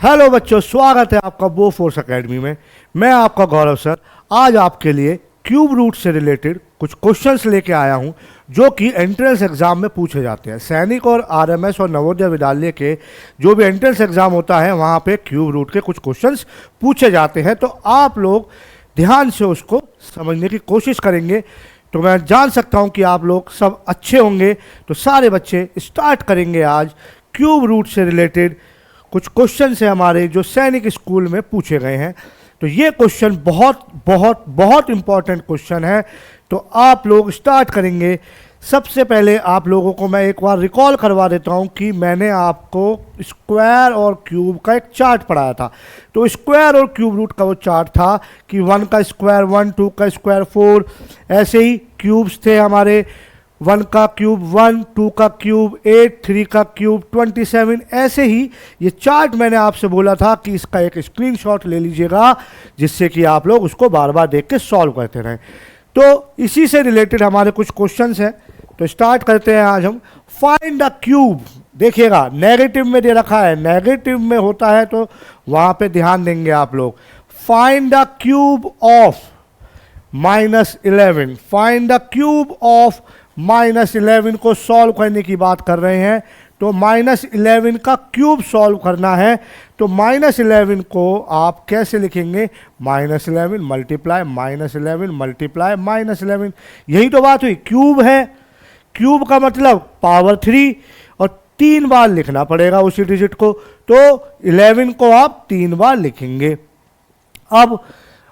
Hello बच्चों, स्वागत है आपका बोफोर्स एकेडमी में। मैं आपका गौरव सर आज आपके लिए क्यूब रूट से रिलेटेड कुछ क्वेश्चंस लेके आया हूं जो कि एंट्रेंस एग्जाम में पूछे जाते हैं। सैनिक और आरएमएस और नवोदय विद्यालय के जो भी एंट्रेंस एग्जाम होता है वहां पे क्यूब रूट के कुछ क्वेश्चंस पूछे जाते हैं, तो आप लोग ध्यान से उसको समझने की कोशिश करेंगे तो मैं जान सकता हूं कि आप लोग सब अच्छे होंगे। तो सारे बच्चे स्टार्ट करेंगे आज क्यूब रूट से रिलेटेड कुछ क्वेश्चन है हमारे जो सैनिक स्कूल में पूछे गए हैं। तो ये क्वेश्चन बहुत बहुत बहुत इंपॉर्टेंट क्वेश्चन है, तो आप लोग स्टार्ट करेंगे। सबसे पहले आप लोगों को मैं एक बार रिकॉल करवा देता हूँ कि मैंने आपको स्क्वायर और क्यूब का एक चार्ट पढ़ाया था। तो स्क्वायर और क्यूब रूट का वो चार्ट था कि 1 का स्क्वायर 1, 2 का स्क्वायर 4, ऐसे ही क्यूब्स थे हमारे 1 का क्यूब 1, 2 का क्यूब 8, 3 का क्यूब 27। ऐसे ही ये चार्ट मैंने आपसे बोला था कि इसका एक स्क्रीनशॉट ले लीजिएगा जिससे कि आप लोग उसको बार बार देख के सॉल्व करते रहें। तो इसी से रिलेटेड हमारे कुछ क्वेश्चंस हैं, तो स्टार्ट करते हैं आज हम। फाइंड द क्यूब, देखिएगा नेगेटिव में दे रखा है, नेगेटिव में होता है तो वहां पे ध्यान देंगे आप लोग। Find the cube of -11, find the cube of -11 को सॉल्व करने की बात कर रहे हैं। तो -11 का क्यूब सॉल्व करना है तो -11 को आप कैसे लिखेंगे? -11 मल्टीप्लाई -11 मल्टीप्लाई -11। यही तो बात हुई, क्यूब है, क्यूब का मतलब पावर 3 और 3 बार लिखना पड़ेगा उसी डिजिट को, तो 11 को आप 3 बार लिखेंगे। अब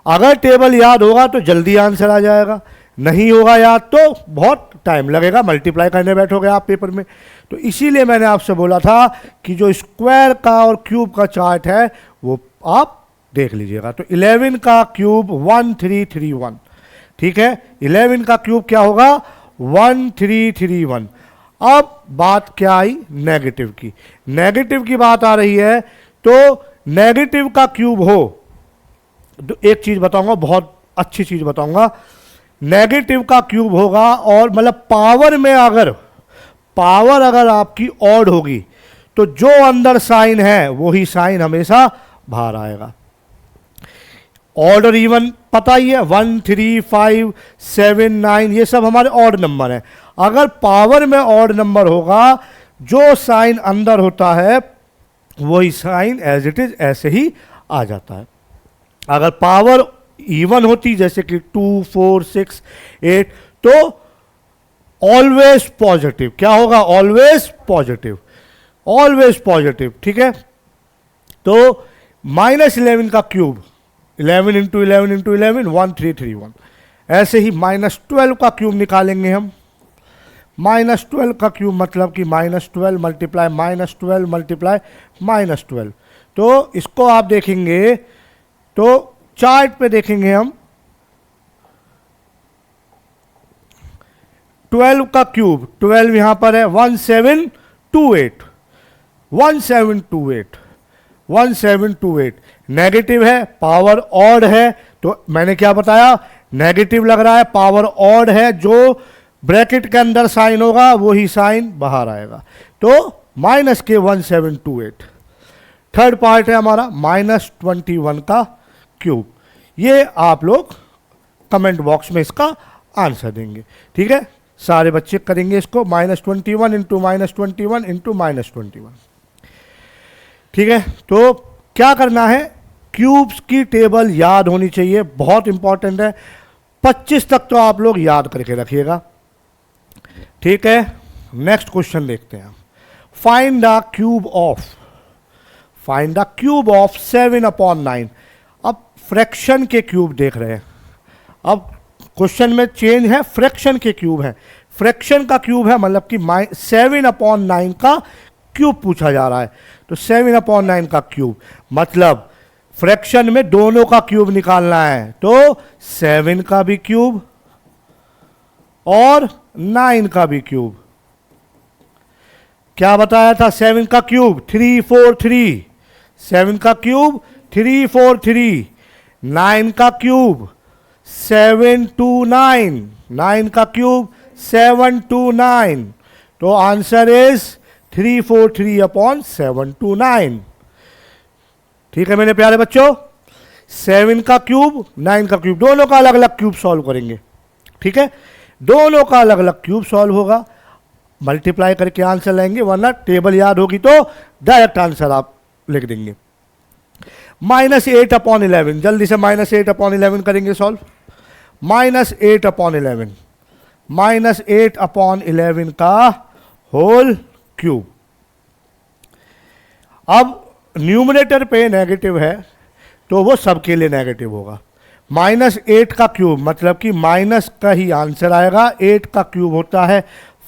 अगर टेबल याद होगा तो जल्दी आंसर आ जाएगा, नहीं होगा याद तो बहुत टाइम लगेगा, मल्टीप्लाई करने बैठोगे आप पेपर में। तो इसीलिए मैंने आपसे बोला था कि जो स्क्वायर का और क्यूब का चार्ट है वो आप देख लीजिएगा। तो 11 का क्यूब 1331, ठीक है। 11 का क्यूब क्या होगा? 1331। अब बात क्या आई? नेगेटिव की। नेगेटिव की बात आ रही है तो नेगेटिव का क्यूब हो तो एक चीज बताऊंगा, बहुत अच्छी चीज बताऊंगा। नेगेटिव का क्यूब होगा और मतलब पावर में अगर आपकी ऑड होगी तो जो अंदर साइन है वही साइन हमेशा बाहर आएगा। ऑड और इवन पता ही है, 1, 3, 5, 7, 9 ये सब हमारे ऑड नंबर हैं। अगर पावर में ऑड नंबर होगा, जो साइन अंदर होता है वही साइन एज इट इज ऐसे ही आ जाता है। अगर पावर इवन होती जैसे कि 2, 4, 6, 8 तो ऑलवेज पॉजिटिव। क्या होगा? ऑलवेज पॉजिटिव, ऑलवेज पॉजिटिव, ठीक है। तो -11 का क्यूब 11 इंटू 11 इंटू 11 1331। ऐसे ही -12 का क्यूब निकालेंगे हम। -12 का क्यूब मतलब कि -12 मल्टीप्लाई -12 मल्टीप्लाई -12। तो इसको आप देखेंगे तो चार्ट पे देखेंगे हम 12 का क्यूब, 12 यहां पर है 1728, 1728, 1728। नेगेटिव है, पावर ऑड है, तो मैंने क्या बताया? नेगेटिव लग रहा है, पावर ऑड है, जो ब्रैकेट के अंदर साइन होगा वही साइन बाहर आएगा। तो माइनस के 1728। थर्ड पार्ट है हमारा -21 का क्यूब। ये आप लोग कमेंट बॉक्स में इसका आंसर देंगे, ठीक है। सारे बच्चे करेंगे इसको -21 इंटू -21 इंटू -21, ठीक है। तो क्या करना है? क्यूब्स की टेबल याद होनी चाहिए, बहुत इंपॉर्टेंट है। 25 तक तो आप लोग याद करके रखिएगा, ठीक है। नेक्स्ट क्वेश्चन देखते हैं। Find the cube of 7/9। अब फ्रैक्शन के क्यूब देख रहे हैं। अब क्वेश्चन में चेंज है, फ्रैक्शन के क्यूब है। फ्रैक्शन का क्यूब है मतलब कि 7/9 का क्यूब पूछा जा रहा है। तो 7/9 का क्यूब मतलब फ्रैक्शन में दोनों का क्यूब निकालना है। तो 7 का भी क्यूब और 9 का भी क्यूब। क्या बताया था? 7 का क्यूब 343, 7 का क्यूब 343, 9 का क्यूब 729, 9 का क्यूब 729। तो आंसर इज 343/729। ठीक है मेरे प्यारे बच्चों, 7 का क्यूब 9 का क्यूब, दोनों का अलग अलग क्यूब सॉल्व करेंगे। ठीक है, दोनों का अलग अलग क्यूब सॉल्व होगा, मल्टीप्लाई करके आंसर लाएंगे, वरना टेबल याद होगी तो डायरेक्ट आंसर आप लिख देंगे। -8/11, जल्दी से -8/11 करेंगे सॉल्व। -8/11, -8/11 का होल क्यूब। अब न्यूमरेटर पे नेगेटिव है तो वो सबके लिए नेगेटिव होगा। -8 का क्यूब मतलब कि माइनस का ही आंसर आएगा। 8 का क्यूब होता है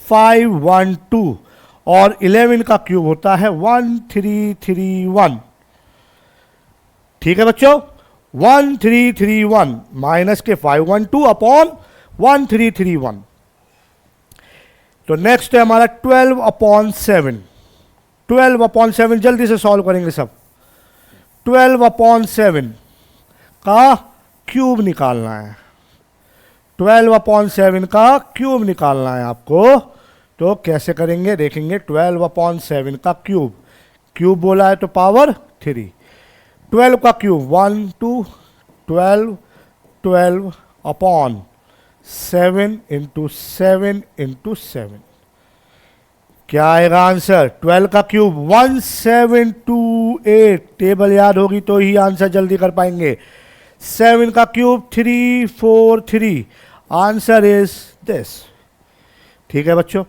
512 और 11 का क्यूब होता है 1331। ठीक है बच्चों, 1331 माइनस के 512 अपॉन 1331। तो नेक्स्ट है हमारा 12/7। 12/7 जल्दी से सॉल्व करेंगे सब। 12/7 का क्यूब निकालना है। 12/7 का क्यूब निकालना है आपको। तो कैसे करेंगे देखेंगे। 12/7 का क्यूब, क्यूब बोला है तो पावर 3। 12 का क्यूब 1 2 12 12 अपॉन 7 इंटू 7 इंटू 7। क्या आएगा आंसर? 12 का क्यूब 1728। टेबल याद होगी तो ही आंसर जल्दी कर पाएंगे। 7 का क्यूब 343। Answer is this. ठीक है बच्चों,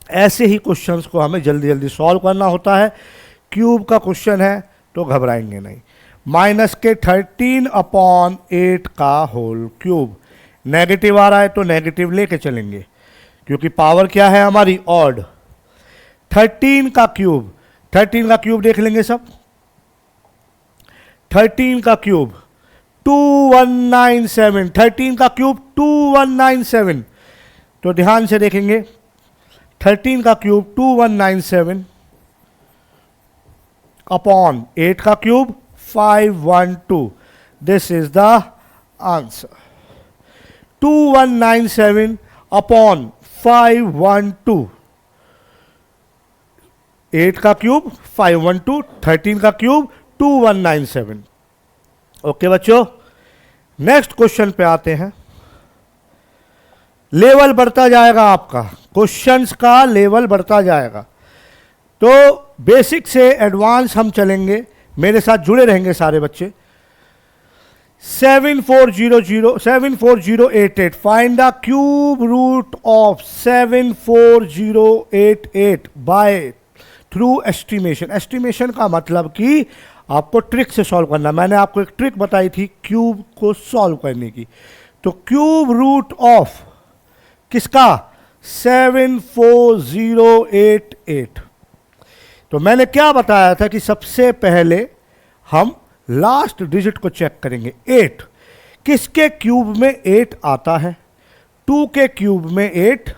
ऐसे ही क्वेश्चंस को हमें जल्दी जल्दी सॉल्व करना होता है। क्यूब का क्वेश्चन है तो घबराएंगे नहीं। माइनस के 13/8 का होल क्यूब। नेगेटिव आ रहा है तो नेगेटिव लेके चलेंगे क्योंकि पावर क्या है हमारी? ऑड। 13 का क्यूब, 13 का क्यूब देख लेंगे सब। 13 का क्यूब 2197। 13 का क्यूब 2197। तो ध्यान से देखेंगे। 13 का क्यूब 2197 अपॉन 8 का cube 512। This is the answer. 2197 upon 512। 8 का क्यूब 512, 13 का क्यूब 2197। ओके बच्चों, नेक्स्ट क्वेश्चन पे आते हैं। लेवल बढ़ता जाएगा आपका, क्वेश्चंस का लेवल बढ़ता जाएगा। तो बेसिक से एडवांस हम चलेंगे, मेरे साथ जुड़े रहेंगे सारे बच्चे। 74088। Find the cube root of 74088 by through estimation. Estimation का मतलब कि आपको ट्रिक से सॉल्व करना। मैंने आपको एक ट्रिक बताई थी क्यूब को सॉल्व करने की। तो क्यूब रूट ऑफ किसका? 74088। तो मैंने क्या बताया था कि सबसे पहले हम लास्ट डिजिट को चेक करेंगे। 8 किसके क्यूब में 8 आता है? 2 के क्यूब में 8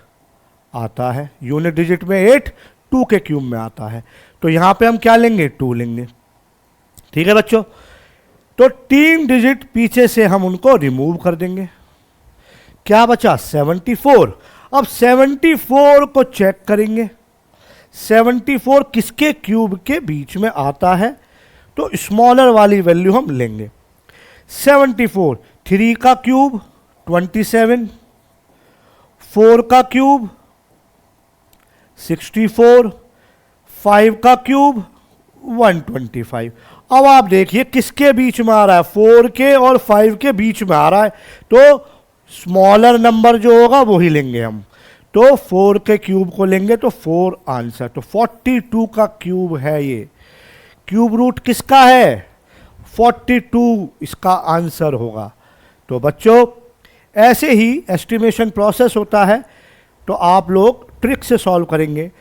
आता है। यूनिट डिजिट में 8 2 के क्यूब में आता है। तो यहां पे हम क्या लेंगे? 2 लेंगे। ठीक है बच्चों, तो 3 डिजिट पीछे से हम उनको रिमूव कर देंगे। क्या बचा? 74। अब 74 को चेक करेंगे। 74 किसके क्यूब के बीच में आता है? तो स्मॉलर वाली वैल्यू हम लेंगे। 74, 3 का क्यूब 27, 4 का क्यूब 64, 5 का क्यूब 125। अब आप देखिए किसके बीच में आ रहा है? 4 के और 5 के बीच में आ रहा है। तो स्मॉलर नंबर जो होगा वो ही लेंगे हम। तो 4 के क्यूब को लेंगे तो 4 आंसर। तो 42 का क्यूब है ये। क्यूब रूट किसका है? 42 इसका आंसर होगा। तो बच्चों ऐसे ही एस्टिमेशन प्रोसेस होता है। तो आप लोग ट्रिक से सॉल्व करेंगे,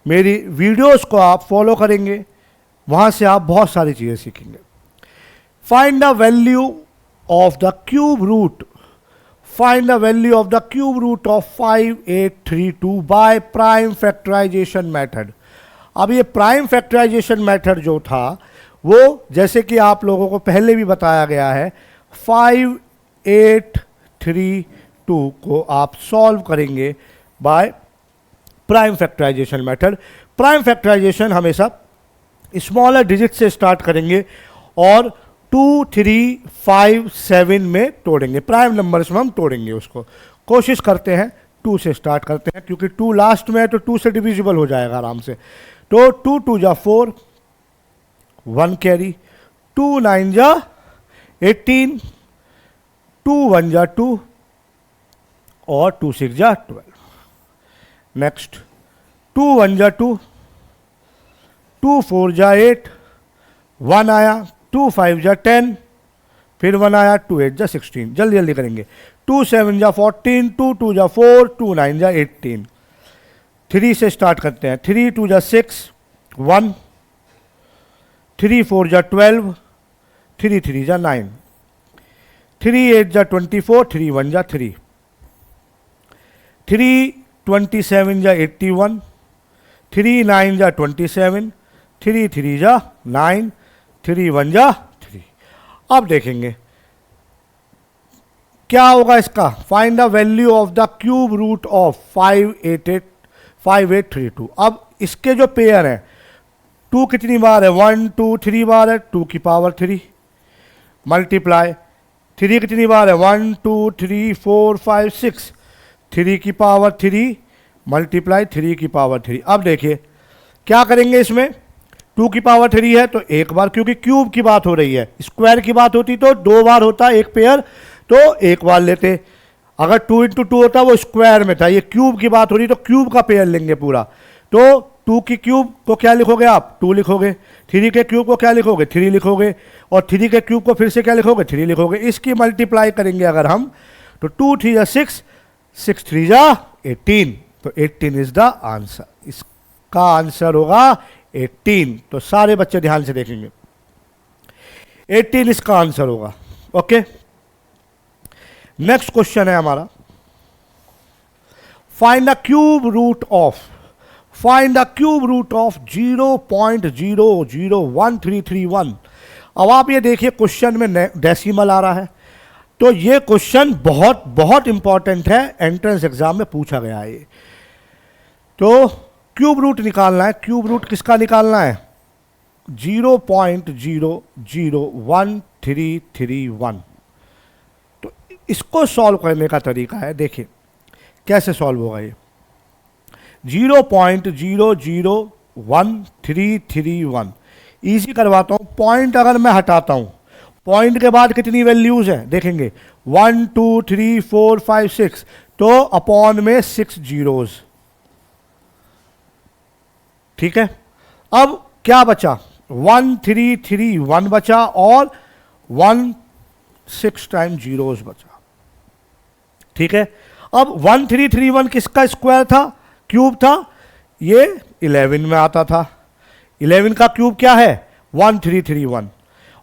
मेरी वीडियोस को आप फॉलो करेंगे, वहां से आप बहुत सारी चीजें सीखेंगे। Find the value of the cube root. Find the value of the cube root of 5832 by prime factorization method. अब ये प्राइम फैक्टराइजेशन मेथड जो था वो जैसे कि आप लोगों को पहले भी बताया गया है, 5832 को आप सॉल्व करेंगे by prime factorization method. Prime factorization हमेशा स्मॉलर डिजिट से स्टार्ट करेंगे और 2, 3, 5, 7 में तोड़ेंगे, प्राइम नंबर्स में हम तोड़ेंगे उसको। कोशिश करते हैं 2 से स्टार्ट करते हैं, क्योंकि 2 लास्ट में है तो 2 से डिविजिबल हो जाएगा आराम से। तो 2 2 जा 4, 1 कैरी, 2 9 जा 18, 2 1 जा 2 और 2 6 जा 12। नेक्स्ट 2 1 जा 2, 2 4 जा 8, 1 आया, 2 5 जा 10, फिर 1 आया, 2 8 जा 16। जल्दी जल्दी करेंगे। 2 7 जा 14, 2 2 जा 4, 2 9 जा 18। 3 से स्टार्ट करते हैं। 3 2 जा 6, 1, 3 4 जा 12, 3 3 जा 9, 3 8 जा 24, 3 1 जा 3, 3 27 जा 81, 3 9 जा 27, 3 3 जा 9, 3 1 जा 3। अब देखेंगे क्या होगा इसका। Find the value of the cube root of 5832। अब इसके जो पेयर है, 2 कितनी बार है, 1 2 3 बार है, 2 की पावर 3 मल्टीप्लाई 3 कितनी बार है, 1 2 3 4 5 6, 3 की पावर 3 मल्टीप्लाई 3 की पावर 3। अब देखिए क्या करेंगे इसमें, 2 की पावर 3 है तो एक बार, क्योंकि क्यूब की बात हो रही है, स्क्वायर की बात होती तो 2 बार होता एक पेयर, तो एक बार लेते। अगर 2 इंटू 2 होता वो स्क्वायर में था, ये क्यूब की बात हो रही तो क्यूब का पेयर लेंगे पूरा। तो 2 की क्यूब को क्या लिखोगे आप, 2 लिखोगे, 3 के क्यूब को क्या लिखोगे, 3 लिखोगे, और 3 के क्यूब को फिर से क्या लिखोगे, 3 लिखोगे। इसकी मल्टीप्लाई करेंगे अगर हम, तो 2 3 जा 6, 6 3 जा 18, तो 18 इज द आंसर। इसका आंसर होगा 18। तो सारे बच्चे ध्यान से देखेंगे, 18 इसका आंसर होगा। ओके, नेक्स्ट क्वेश्चन है हमारा, find the cube root of 0.001331। अब आप ये देखिए क्वेश्चन में डेसिमल आ रहा है, तो ये क्वेश्चन बहुत बहुत इंपॉर्टेंट है, एंट्रेंस एग्जाम में पूछा गया है ये। तो क्यूब रूट निकालना है। क्यूब रूट किसका निकालना है, 0.001331। तो इसको सॉल्व करने का तरीका है, देखिए कैसे सॉल्व होगा ये। 0.001331 इजी करवाता हूँ। पॉइंट अगर मैं हटाता हूँ, पॉइंट के बाद कितनी वैल्यूज हैं देखेंगे, 1 2 3 4 5 6, तो अपॉन में 6 जीरोज। ठीक है, अब क्या बचा, 1 3 3 1 बचा और 1 6 टाइम जीरोज बचा। ठीक है, अब 1 3 3 1 किसका स्क्वायर था, क्यूब था, ये 11 में आता था। 11 का क्यूब क्या है, 1 3 3 1।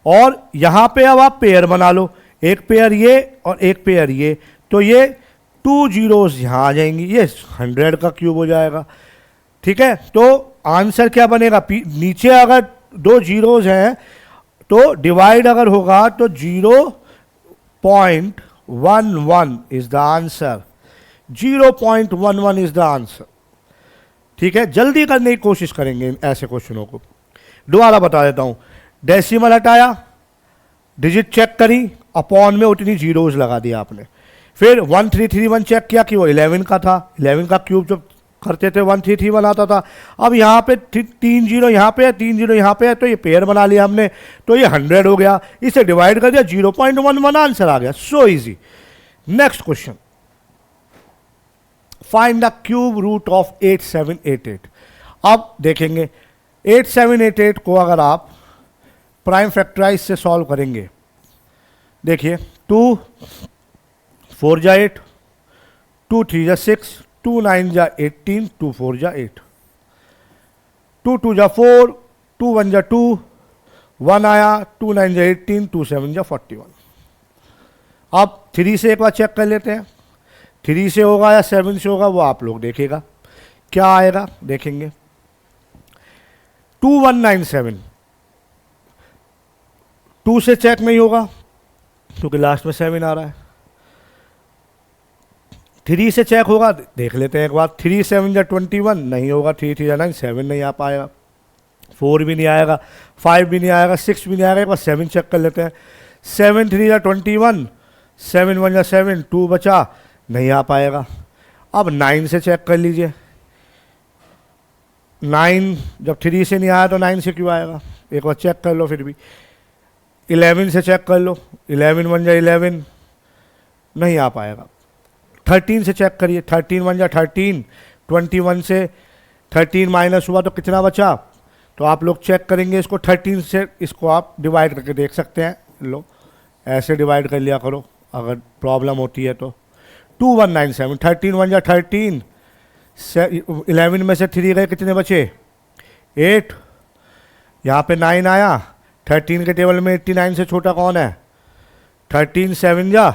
और यहां पे अब आप पेयर बना लो, एक पेयर ये और एक पेयर ये, तो ये 2 जीरोज यहां आ जाएंगी, ये 100 का क्यूब हो जाएगा। ठीक है, तो आंसर क्या बनेगा, नीचे अगर 2 जीरोज हैं तो डिवाइड अगर होगा तो 0.11 is the answer. 0.11 is the answer. ठीक है, जल्दी करने की कोशिश करेंगे ऐसे क्वेश्चनों को। दोबारा बता देता हूं, डेसिमल हटाया, डिजिट चेक करी, अपॉन में उतनी जीरोज लगा दिया आपने, फिर 1331 चेक किया कि वो 11 का था। 11 का क्यूब जब करते थे 1331 आता था। अब यहाँ पे 3 जीरो यहाँ पे है, 3 जीरो यहाँ पे है, तो ये पेयर बना लिया हमने, तो ये 100 हो गया। इसे डिवाइड कर दिया, 0.11 आंसर आ गया। So easy. Next question, find the cube root of 8788। अब देखेंगे 8788 को अगर आप प्राइम फैक्टराइज से सॉल्व करेंगे, देखिए 2 4 जा 8, 2 3 जा 6, 2 9 जा 18, 2 4 जा 8, 2 2 जा 4, 2 1 जा 2, 1 आया, 2 9 जा 18, 2 7 जा 41। अब 3 से एक बार चेक कर लेते हैं, 3 से होगा या 7 से होगा वो आप लोग देखिएगा क्या आएगा। देखेंगे 2197, 2 से चेक नहीं होगा क्योंकि लास्ट में 7 आ रहा है। 3 से चेक होगा, देख लेते हैं एक बार, 3 7 जा 21 नहीं होगा, 3 3 जा 9, 7 नहीं आ पाएगा। 4 भी नहीं आएगा, 5 भी नहीं आएगा, 6 भी नहीं आएगा। एक बार 7 चेक कर लेते हैं। 7 3 या 21, 7 1 या 7, 2 बचा, नहीं आ पाएगा। अब 9 से चेक कर लीजिए। 9 जब 3 से नहीं आया तो 9 से क्यों आएगा, एक बार चेक कर लो फिर भी। 11 से चेक कर लो, 11 1 या 11, नहीं आ पाएगा। 13 से चेक करिए, 13 1 या 13, 21 से 13 माइनस हुआ तो कितना बचा, तो आप लोग चेक करेंगे इसको। 13 से इसको आप डिवाइड करके देख सकते हैं। लो ऐसे डिवाइड कर लिया करो अगर प्रॉब्लम होती है तो। 2197, 13 1 या 13, 11 में से 3 गए, कितने बचे, 8। यहाँ पे 9 आया। 13 के टेबल में 89 से छोटा कौन है, 13 7 या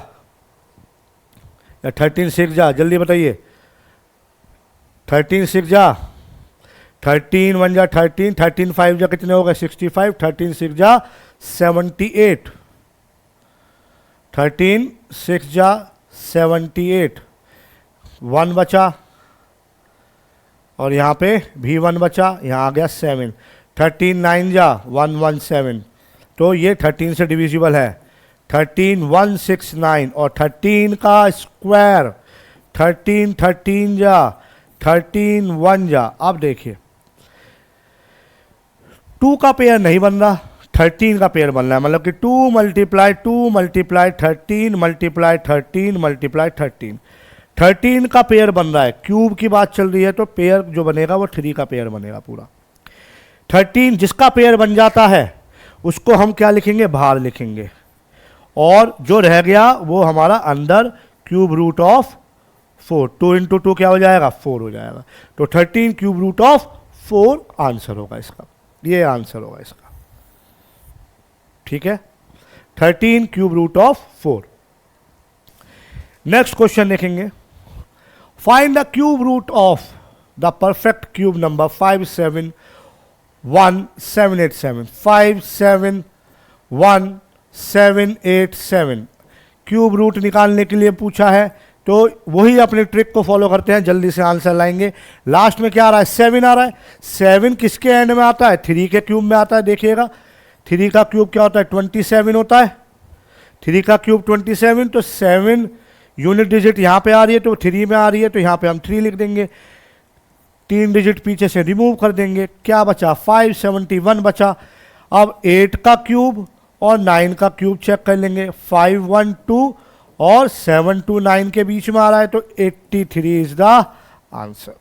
13 6 जा, जल्दी बताइए। 13 6 जा, 13 1 जा 13, 13 5 जा कितने हो गए, 65, 13 6 जा 78, 13 6 जा 78, 1 बचा और यहाँ पे भी 1 बचा, यहाँ आ गया 7। 13 9 जा 117, तो ये 13 से डिविजिबल है। 13 169 और 13 का स्क्वायर, 13 13 जा 13 1 जा। अब देखिए 2 का पेयर नहीं बन रहा, 13 का पेयर बन रहा है, मतलब कि 2 मल्टीप्लाई 2 मल्टीप्लाई 13 मल्टीप्लाई 13 मल्टीप्लाई 13, 13 का पेयर बन रहा है। क्यूब की बात चल रही है तो पेयर जो बनेगा वो 3 का पेयर बनेगा पूरा। 13 जिसका पेयर बन जाता है उसको हम क्या लिखेंगे, बाहर लिखेंगे, और जो रह गया वो हमारा अंदर क्यूब रूट ऑफ 4। 2 इंटू 2 क्या हो जाएगा, 4 हो जाएगा। तो 13 क्यूब रूट ऑफ 4 आंसर होगा इसका, ये आंसर होगा इसका, ठीक है। 13 cube root of 4। Next question देखेंगे। Find the cube root of the perfect cube number 571787। 571787 cube root निकालने के लिए पूछा है, तो वही अपने ट्रिक को फॉलो करते हैं, जल्दी से आंसर लाएंगे। लास्ट में क्या आ रहा है, 7 आ रहा है। 7 किसके एंड में आता है, 3 के क्यूब में आता है। देखिएगा 3 का क्यूब क्या होता है, 27 होता है। 3 का क्यूब 27, तो 7 यूनिट डिजिट यहाँ पे आ रही है तो 3 में आ रही है, तो यहाँ पे हम 3 लिख देंगे। 3 डिजिट पीछे से रिमूव कर देंगे, क्या बचा, 571 बचा। अब 8 का क्यूब और 9 का क्यूब चेक कर लेंगे। 512 और 729 के बीच में आ रहा है, तो 83 इज द आंसर।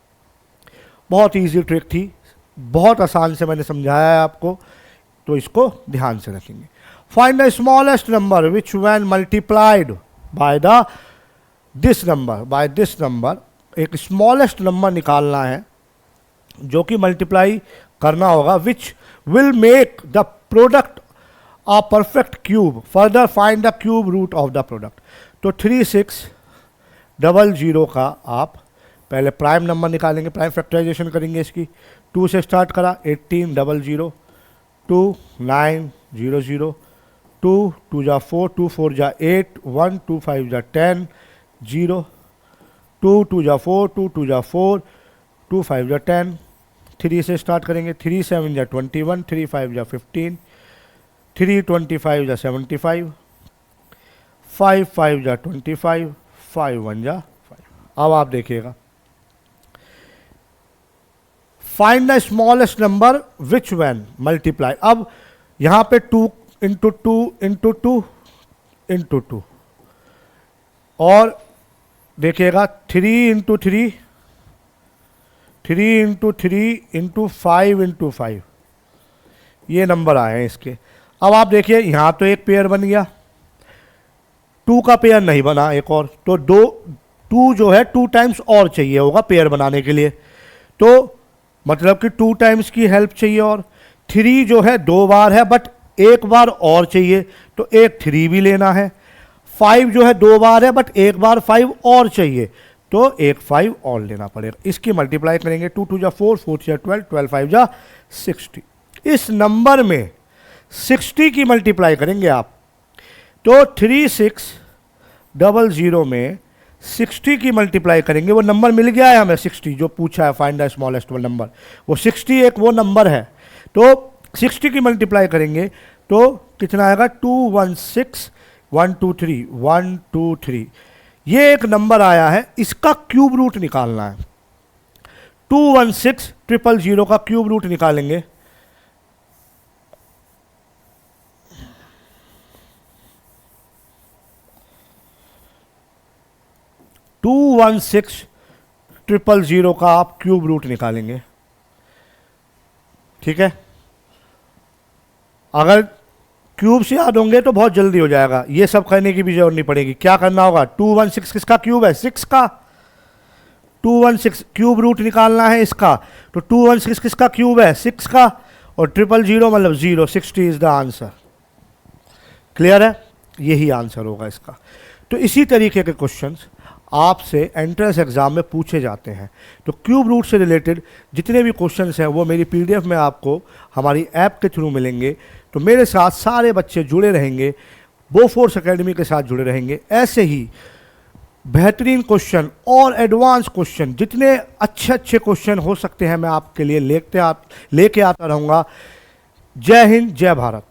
बहुत इजी ट्रिक थी, बहुत आसान से मैंने समझाया है आपको, तो इसको ध्यान से रखेंगे। Find the smallest number which when multiplied by the this number. एक स्मॉलेस्ट नंबर निकालना है जो कि मल्टीप्लाई करना होगा, which will make the product a perfect cube. Further find the cube root of the product. तो 3600 का आप पहले प्राइम नंबर निकालेंगे, प्राइम फैक्टराइजेशन करेंगे इसकी। 2 से स्टार्ट करा, 1800, 2 900, 2 2 जा 4, 2 4 जा 8, 1 2 5 जा 10, 0, 2 2 जा 4, 2 2 जा 4, 2 5 जा 10। 3 से स्टार्ट करेंगे, 3 7 जा 21, 3 5 जा 15, 3 25 जा 75, 5 5 जा 25, 5 1 जा 5। अब आप देखिएगा, find the smallest number which when multiply. अब यहाँ पे 2 इंटू 2 इंटू 2 इंटू 2, और देखिएगा 3 इंटू 3, 3 इंटू 3 इंटू 5 इंटू 5, ये नंबर आए हैं इसके। अब आप देखिए यहाँ तो एक पेयर बन गया, 2 का पेयर नहीं बना एक और, तो 2 जो है 2 टाइम्स और चाहिए होगा पेयर बनाने के लिए, तो मतलब कि 2 टाइम्स की हेल्प चाहिए। और 3 जो है 2 बार है बट एक बार और चाहिए, तो एक 3 भी लेना है। 5 जो है 2 बार है बट एक बार 5 और चाहिए, तो एक 5 और लेना पड़ेगा। इसकी मल्टीप्लाई करेंगे, 2 2 जा 4, 4 जा 12, 12 5 जा 60। इस नंबर में 60 की मल्टीप्लाई करेंगे आप, तो 3600 में 60 की मल्टीप्लाई करेंगे। वो नंबर मिल गया है हमें 60 जो पूछा है, फाइंड द स्मॉलेस्ट नंबर, वो 60 एक वो नंबर है। तो 60 की मल्टीप्लाई करेंगे तो कितना आएगा 216 ये एक नंबर आया है, इसका क्यूब रूट निकालना है। 216,000 का क्यूब रूट निकालेंगे। टू 16,000 का आप क्यूब रूट निकालेंगे, ठीक है। अगर क्यूब से याद होंगे तो बहुत जल्दी हो जाएगा, ये सब करने की भी जरूरत नहीं पड़ेगी। क्या करना होगा, 216 किसका क्यूब है, 6 का। 216 क्यूब रूट निकालना है इसका, तो 216 किसका क्यूब है, 6 का, और 000 मतलब 0, 60 इज द आंसर। क्लियर है, यही आंसर होगा इसका। तो इसी तरीके के क्वेश्चंस आपसे एंट्रेंस एग्जाम में पूछे जाते हैं। तो क्यूब रूट से रिलेटेड जितने भी क्वेश्चंस हैं वो मेरी पीडीएफ में आपको हमारी ऐप के थ्रू मिलेंगे। तो मेरे साथ सारे बच्चे जुड़े रहेंगे, बोफोर्स एकेडमी के साथ जुड़े रहेंगे। ऐसे ही बेहतरीन क्वेश्चन और एडवांस क्वेश्चन, जितने अच्छे अच्छे क्वेश्चन हो सकते हैं मैं आपके लिए लेके आता रहूँगा। जय हिंद, जय भारत।